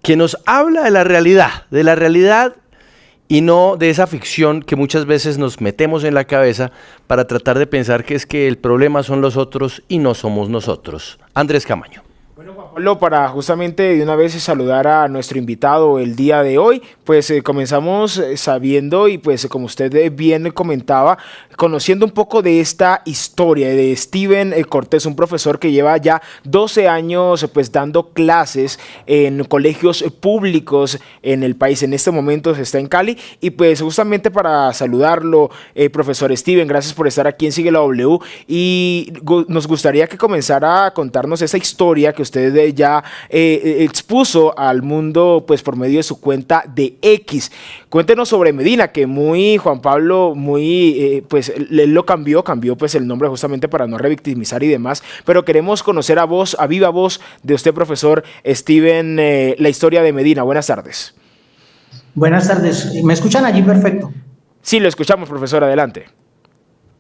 que nos habla de la realidad y no de esa ficción que muchas veces nos metemos en la cabeza para tratar de pensar que es que el problema son los otros y no somos nosotros. Andrés Camaño. Bueno, Juan Pablo, para justamente de una vez saludar a nuestro invitado el día de hoy, pues comenzamos sabiendo y pues como usted bien comentaba, conociendo un poco de esta historia de Steven Cortés, un profesor que lleva ya 12 años pues dando clases en colegios públicos en el país. En este momento está en Cali y pues justamente para saludarlo, profesor Steven, gracias por estar aquí en Sigue la W y nos gustaría que comenzara a contarnos esa historia que usted ya expuso al mundo pues por medio de su cuenta de X. Cuéntenos sobre Medina, que muy, Juan Pablo, muy, pues él lo cambió pues el nombre justamente para no revictimizar y demás, pero queremos conocer a viva voz de usted, profesor Steven, la historia de Medina. Buenas tardes. Buenas tardes, ¿me escuchan allí perfecto? Sí, lo escuchamos, profesor, adelante.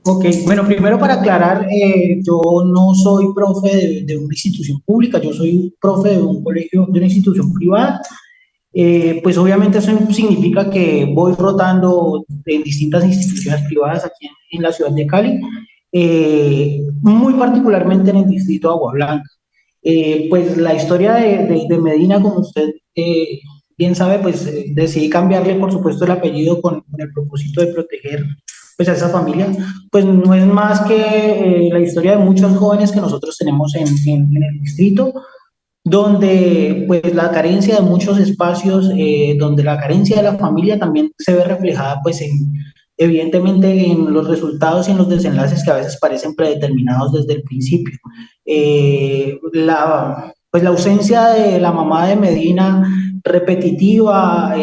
Ok, bueno, primero para aclarar, yo no soy profe de una institución pública, yo soy profe de un colegio, de una institución privada. Pues obviamente eso significa que voy rotando en distintas instituciones privadas aquí en la ciudad de Cali, muy particularmente en el distrito de Agua Blanca. Pues la historia de Medina, como usted bien sabe, pues decidí cambiarle por supuesto el apellido con el propósito de proteger pues a esa familia. Pues no es más que la historia de muchos jóvenes que nosotros tenemos en el distrito, donde pues la carencia de muchos espacios, donde la carencia de la familia también se ve reflejada pues evidentemente en los resultados y en los desenlaces que a veces parecen predeterminados desde el principio. Pues la ausencia de la mamá de Medina repetitiva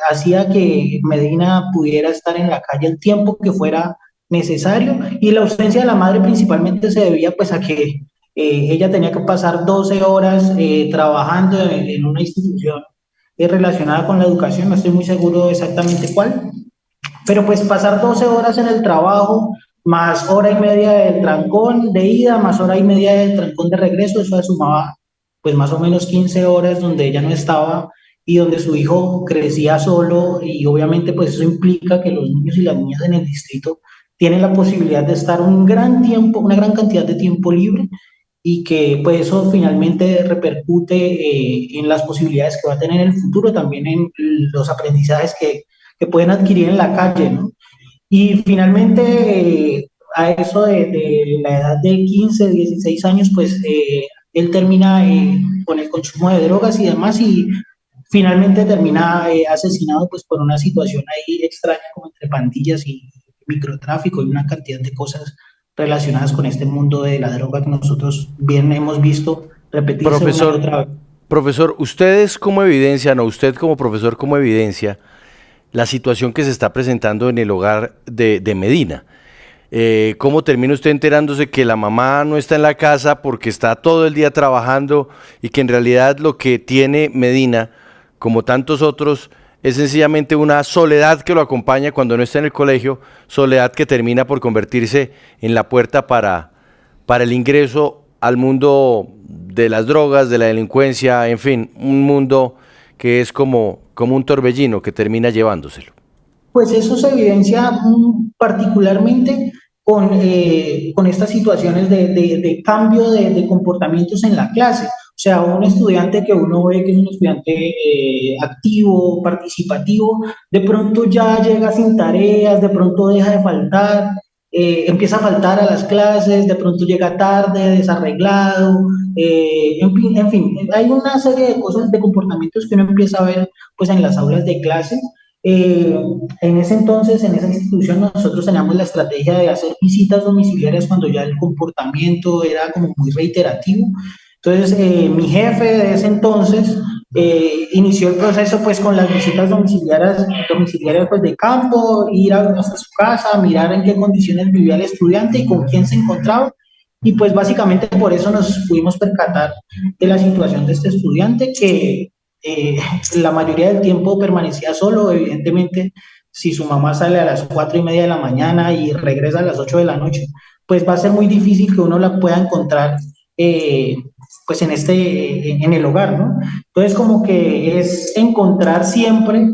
hacía que Medina pudiera estar en la calle el tiempo que fuera necesario, y la ausencia de la madre principalmente se debía pues a que ella tenía que pasar 12 horas trabajando en una institución relacionada con la educación, no estoy muy seguro exactamente cuál, pero pues pasar 12 horas en el trabajo, más hora y media del trancón de ida, más hora y media del trancón de regreso, eso sumaba pues más o menos 15 horas donde ella no estaba y donde su hijo crecía solo, y obviamente pues eso implica que los niños y las niñas en el distrito tienen la posibilidad de estar un gran tiempo, una gran cantidad de tiempo libre, y que pues eso finalmente repercute en las posibilidades que va a tener en el futuro, también en los aprendizajes que pueden adquirir en la calle, ¿no? Y finalmente, a eso de la edad de 15, 16 años, pues él termina con el consumo de drogas y demás, y finalmente termina asesinado pues por una situación ahí extraña, como entre pandillas y microtráfico y una cantidad de cosas relacionadas con este mundo de la droga que nosotros bien hemos visto repetirse una y otra vez. Profesor, ustedes como evidencian, o usted como profesor como evidencia, la situación que se está presentando en el hogar de Medina. ¿Cómo termina usted enterándose que la mamá no está en la casa porque está todo el día trabajando y que en realidad lo que tiene Medina, como tantos otros, es sencillamente una soledad que lo acompaña cuando no está en el colegio, soledad que termina por convertirse en la puerta para el ingreso al mundo de las drogas, de la delincuencia, en fin, un mundo que es como un torbellino que termina llevándoselo? Pues eso se evidencia particularmente con estas situaciones de cambio de comportamientos en la clase. O sea, un estudiante que uno ve que es un estudiante activo, participativo, de pronto ya llega sin tareas, de pronto deja de faltar, empieza a faltar a las clases, de pronto llega tarde, desarreglado, en fin, hay una serie de cosas, de comportamientos que uno empieza a ver pues en las aulas de clase. En ese entonces, en esa institución, nosotros teníamos la estrategia de hacer visitas domiciliarias cuando ya el comportamiento era como muy reiterativo. Entonces, mi jefe de ese entonces inició el proceso pues con las visitas domiciliarias pues de campo, ir hasta su casa, mirar en qué condiciones vivía el estudiante y con quién se encontraba. Y pues básicamente por eso nos pudimos percatar de la situación de este estudiante que la mayoría del tiempo permanecía solo. Evidentemente, si su mamá sale a las 4:30 de la mañana y regresa a las 8 de la noche, pues va a ser muy difícil que uno la pueda encontrar pues en el hogar, ¿no? Entonces como que es encontrar siempre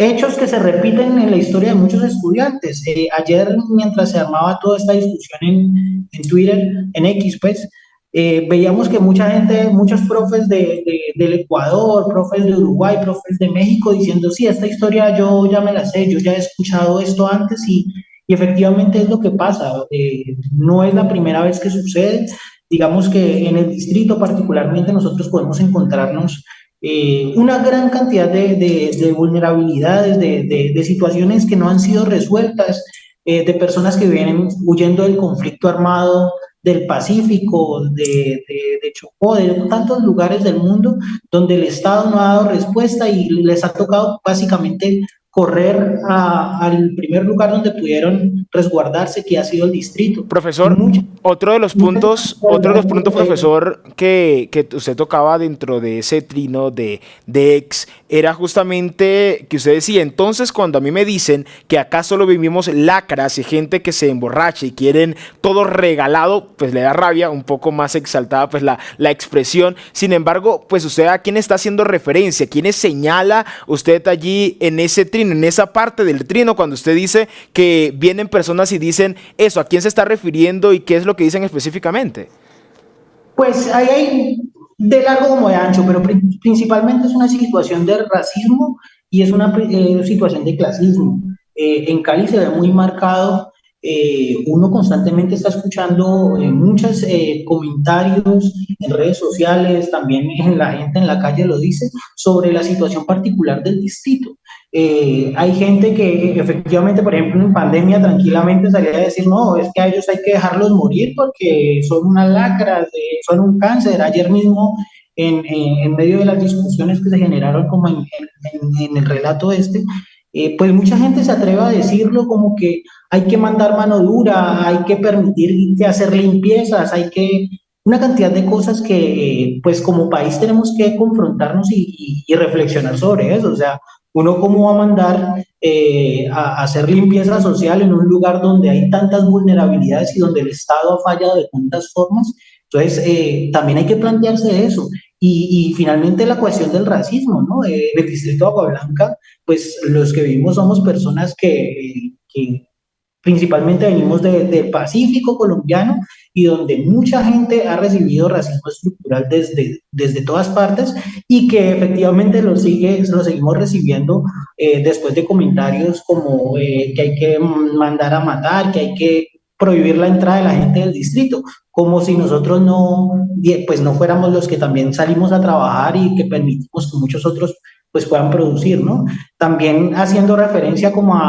hechos que se repiten en la historia de muchos estudiantes. Ayer, mientras se armaba toda esta discusión en Twitter, en X, pues, veíamos que mucha gente, muchos profes del Ecuador, profes de Uruguay, profes de México, diciendo, sí, esta historia yo ya me la sé, yo ya he escuchado esto antes y efectivamente es lo que pasa. No es la primera vez que sucede. Digamos que en el distrito particularmente nosotros podemos encontrarnos una gran cantidad de vulnerabilidades, de situaciones que no han sido resueltas, de personas que vienen huyendo del conflicto armado del Pacífico, de Chocó, de tantos lugares del mundo donde el Estado no ha dado respuesta y les ha tocado básicamente correr al primer lugar donde pudieron resguardarse, que ha sido el distrito. Profesor, otro de los puntos, profesor, que usted tocaba dentro de ese trino de ex, era justamente que usted decía, entonces cuando a mí me dicen que acá solo vivimos lacras y gente que se emborracha y quieren todo regalado, pues le da rabia, un poco más exaltada pues la expresión. Sin embargo, pues usted a quién está haciendo referencia, quiénes señala usted allí en ese trino, en esa parte del trino, cuando usted dice que vienen personas y dicen eso, ¿a quién se está refiriendo y qué es lo que dicen específicamente? Pues ahí hay de largo como de ancho, pero principalmente es una situación de racismo y es una situación de clasismo. En Cali se ve muy marcado, uno constantemente está escuchando muchos comentarios en redes sociales, también en la gente en la calle lo dice, sobre la situación particular del distrito. Hay gente que efectivamente, por ejemplo, en pandemia tranquilamente salía a decir, no, es que a ellos hay que dejarlos morir porque son unas lacras, son un cáncer. Ayer mismo, en medio de las discusiones que se generaron como en el relato pues mucha gente se atreve a decirlo como que hay que mandar mano dura, hay que permitir que hacer limpiezas, hay que una cantidad de cosas que pues como país tenemos que confrontarnos y reflexionar sobre eso. O sea, uno cómo va a mandar a hacer limpieza social en un lugar donde hay tantas vulnerabilidades y donde el Estado ha fallado de tantas formas. Entonces, también hay que plantearse eso. Y finalmente la cuestión del racismo, ¿no? En el distrito de Agua Blanca, pues los que vivimos somos personas que principalmente venimos del Pacífico colombiano y donde mucha gente ha recibido racismo estructural desde todas partes y que efectivamente lo seguimos recibiendo después de comentarios como que hay que mandar a matar, que hay que prohibir la entrada de la gente del distrito, como si nosotros pues no fuéramos los que también salimos a trabajar y que permitimos que muchos otros pues puedan producir, ¿no? También haciendo referencia como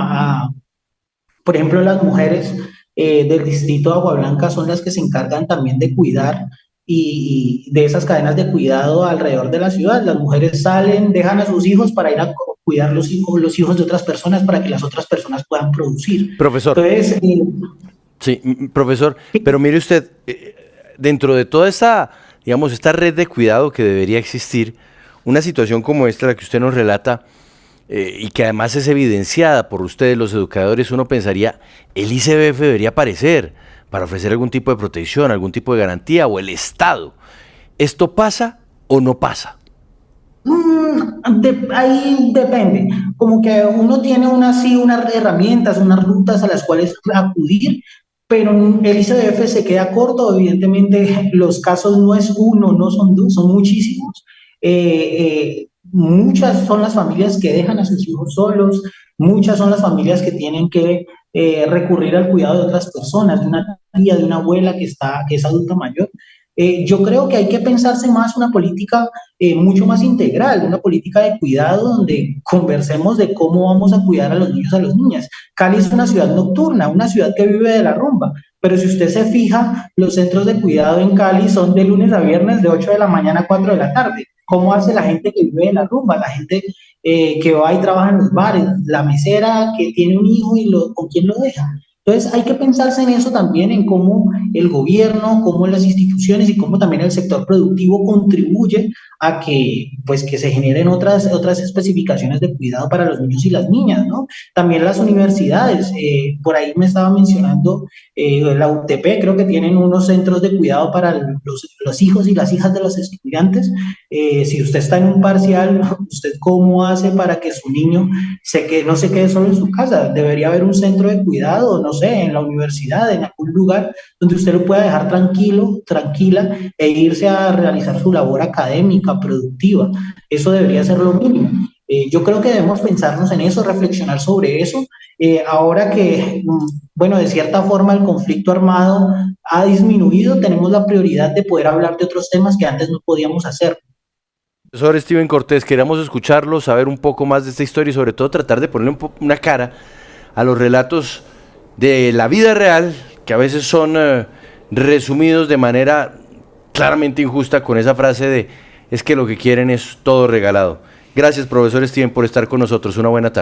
por ejemplo, las mujeres del distrito de Agua Blanca son las que se encargan también de cuidar y de esas cadenas de cuidado alrededor de la ciudad. Las mujeres salen, dejan a sus hijos para ir a cuidar los hijos de otras personas para que las otras personas puedan producir. Profesor. Entonces, sí, profesor, pero mire usted, dentro de toda esta, digamos, esta red de cuidado que debería existir, una situación como esta, la que usted nos relata, y que además es evidenciada por ustedes, los educadores, uno pensaría, el ICBF debería aparecer para ofrecer algún tipo de protección, algún tipo de garantía, o el Estado. ¿Esto pasa o no pasa? Ahí depende, como que uno tiene unas herramientas, unas rutas a las cuales acudir, pero el ICBF se queda corto. Evidentemente los casos no es uno, no son dos, son muchísimos. Muchas son las familias que dejan a sus hijos solos, muchas son las familias que tienen que recurrir al cuidado de otras personas, de una tía, de una abuela que es adulta mayor. Yo creo que hay que pensarse más una política mucho más integral, una política de cuidado donde conversemos de cómo vamos a cuidar a los niños, a las niñas. Cali es una ciudad nocturna, una ciudad que vive de la rumba, pero si usted se fija, los centros de cuidado en Cali son de lunes a viernes de 8 de la mañana a 4 de la tarde. ¿Cómo hace la gente que vive de la rumba? La gente que va y trabaja en los bares, la mesera que tiene un hijo y ¿con quién lo deja? Entonces hay que pensarse en eso también, en cómo el gobierno, cómo las instituciones y cómo también el sector productivo contribuye a que, pues, que se generen otras especificaciones de cuidado para los niños y las niñas, ¿no? También las universidades, por ahí me estaba mencionando la UTP, creo que tienen unos centros de cuidado para los hijos y las hijas de los estudiantes. Si usted está en un parcial, ¿usted cómo hace para que su niño no se quede solo en su casa? Debería haber un centro de cuidado, no sé, en la universidad, en algún lugar donde usted lo pueda dejar tranquilo, tranquila e irse a realizar su labor académica, productiva. Eso debería ser lo mínimo. Yo creo que debemos pensarnos en eso, reflexionar sobre eso. Ahora que, bueno, de cierta forma el conflicto armado ha disminuido, tenemos la prioridad de poder hablar de otros temas que antes no podíamos hacer. Profesor Steven Cortés, queríamos escucharlo, saber un poco más de esta historia y sobre todo tratar de ponerle una cara a los relatos de la vida real, que a veces son resumidos de manera claramente injusta con esa frase de es que lo que quieren es todo regalado. Gracias, profesor Steven, por estar con nosotros. Una buena tarde.